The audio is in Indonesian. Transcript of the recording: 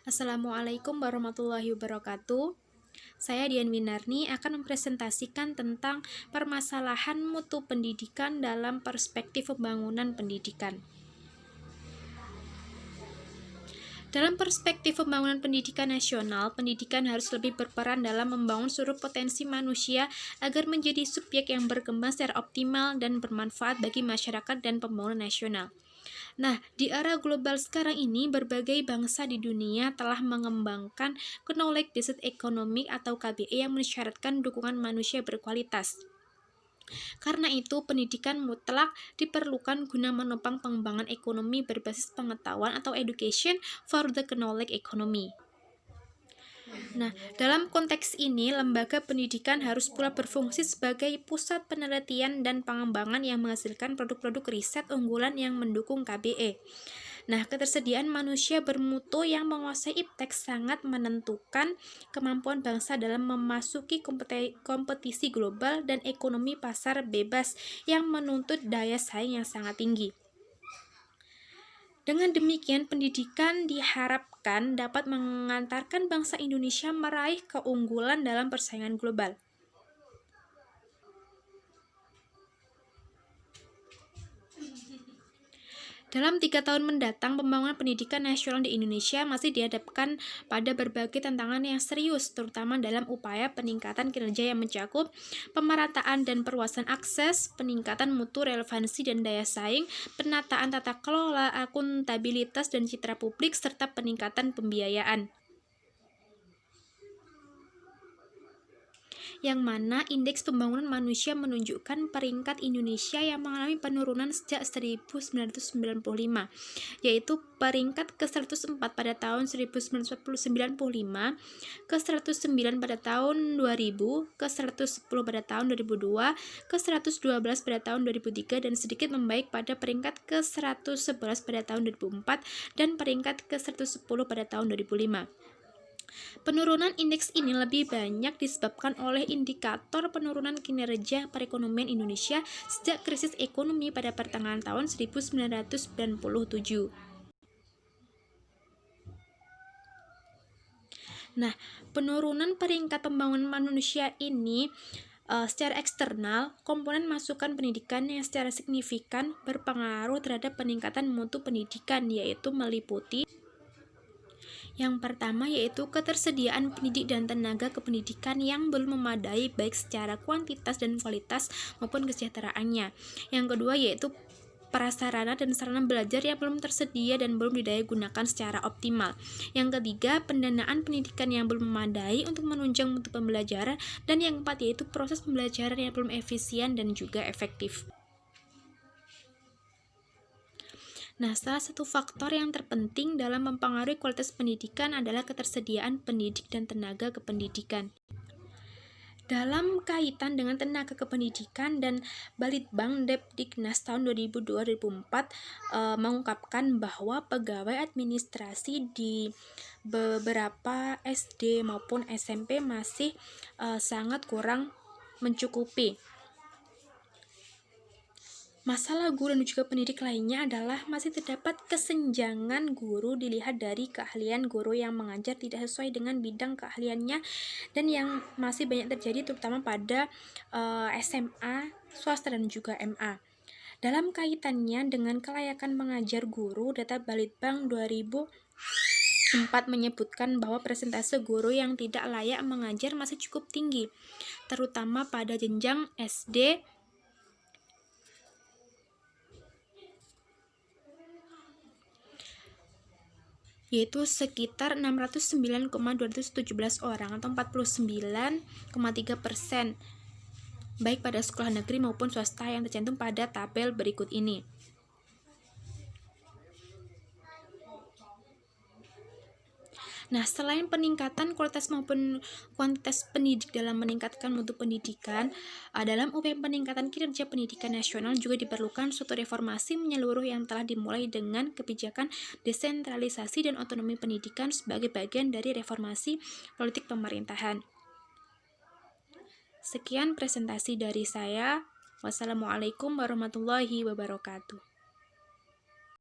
Assalamualaikum warahmatullahi wabarakatuh. Saya Dian Winarni akan mempresentasikan tentang permasalahan mutu pendidikan dalam perspektif pembangunan pendidikan. Dalam perspektif pembangunan pendidikan nasional, pendidikan harus lebih berperan dalam membangun seluruh potensi manusia agar menjadi subjek yang berkembang secara optimal dan bermanfaat bagi masyarakat dan pembangunan nasional. Nah, di era global sekarang ini, berbagai bangsa di dunia telah mengembangkan knowledge based economy atau KBE yang mensyaratkan dukungan manusia berkualitas. Karena itu, pendidikan mutlak diperlukan guna menopang pengembangan ekonomi berbasis pengetahuan atau education for the knowledge economy. Nah, dalam konteks ini, lembaga pendidikan harus pula berfungsi sebagai pusat penelitian dan pengembangan yang menghasilkan produk-produk riset unggulan yang mendukung KBE. Nah, ketersediaan manusia bermutu yang menguasai iptek sangat menentukan kemampuan bangsa dalam memasuki kompetisi global dan ekonomi pasar bebas yang menuntut daya saing yang sangat tinggi. Dengan demikian, pendidikan diharapkan dapat mengantarkan bangsa Indonesia meraih keunggulan dalam persaingan global. Dalam 3 tahun mendatang, pembangunan pendidikan nasional di Indonesia masih dihadapkan pada berbagai tantangan yang serius, terutama dalam upaya peningkatan kinerja yang mencakup pemerataan dan perluasan akses, peningkatan mutu relevansi dan daya saing, penataan tata kelola, akuntabilitas dan citra publik, serta peningkatan pembiayaan. Yang mana indeks pembangunan manusia menunjukkan peringkat Indonesia yang mengalami penurunan sejak 1995, yaitu peringkat ke-104 pada tahun 1995, ke-109 pada tahun 2000, ke-110 pada tahun 2002, ke-112 pada tahun 2003, dan sedikit membaik pada peringkat ke-111 pada tahun 2004 dan peringkat ke-110 pada tahun 2005. Penurunan indeks ini lebih banyak disebabkan oleh indikator penurunan kinerja perekonomian Indonesia sejak krisis ekonomi pada pertengahan tahun 1997. Nah, penurunan peringkat pembangunan manusia ini secara eksternal, komponen masukan pendidikan yang secara signifikan berpengaruh terhadap peningkatan mutu pendidikan, yaitu meliputi yang pertama yaitu ketersediaan pendidik dan tenaga kependidikan yang belum memadai baik secara kuantitas dan kualitas maupun kesejahteraannya. Yang kedua yaitu prasarana dan sarana belajar yang belum tersedia dan belum didaya gunakan secara optimal. Yang ketiga, pendanaan pendidikan yang belum memadai untuk menunjang mutu pembelajaran. Dan yang keempat yaitu proses pembelajaran yang belum efisien dan juga efektif. Nah, salah satu faktor yang terpenting dalam mempengaruhi kualitas pendidikan adalah ketersediaan pendidik dan tenaga kependidikan. Dalam kaitan dengan tenaga kependidikan, dan Balitbang Depdiknas tahun 2002-2004 mengungkapkan bahwa pegawai administrasi di beberapa SD maupun SMP masih sangat kurang mencukupi. Masalah guru dan juga pendidik lainnya adalah masih terdapat kesenjangan guru dilihat dari keahlian guru yang mengajar tidak sesuai dengan bidang keahliannya, dan yang masih banyak terjadi terutama pada SMA, swasta dan juga MA. Dalam kaitannya dengan kelayakan mengajar guru, data Balitbang 2004 menyebutkan bahwa persentase guru yang tidak layak mengajar masih cukup tinggi, terutama pada jenjang SD, yaitu sekitar 609,217 orang atau 49,3%, baik pada sekolah negeri maupun swasta yang tercantum pada tabel berikut ini. Nah, selain peningkatan kualitas maupun kuantitas pendidik dalam meningkatkan mutu pendidikan, dalam upaya peningkatan kinerja pendidikan nasional juga diperlukan suatu reformasi menyeluruh yang telah dimulai dengan kebijakan desentralisasi dan otonomi pendidikan sebagai bagian dari reformasi politik pemerintahan. Sekian presentasi dari saya. Wassalamualaikum warahmatullahi wabarakatuh.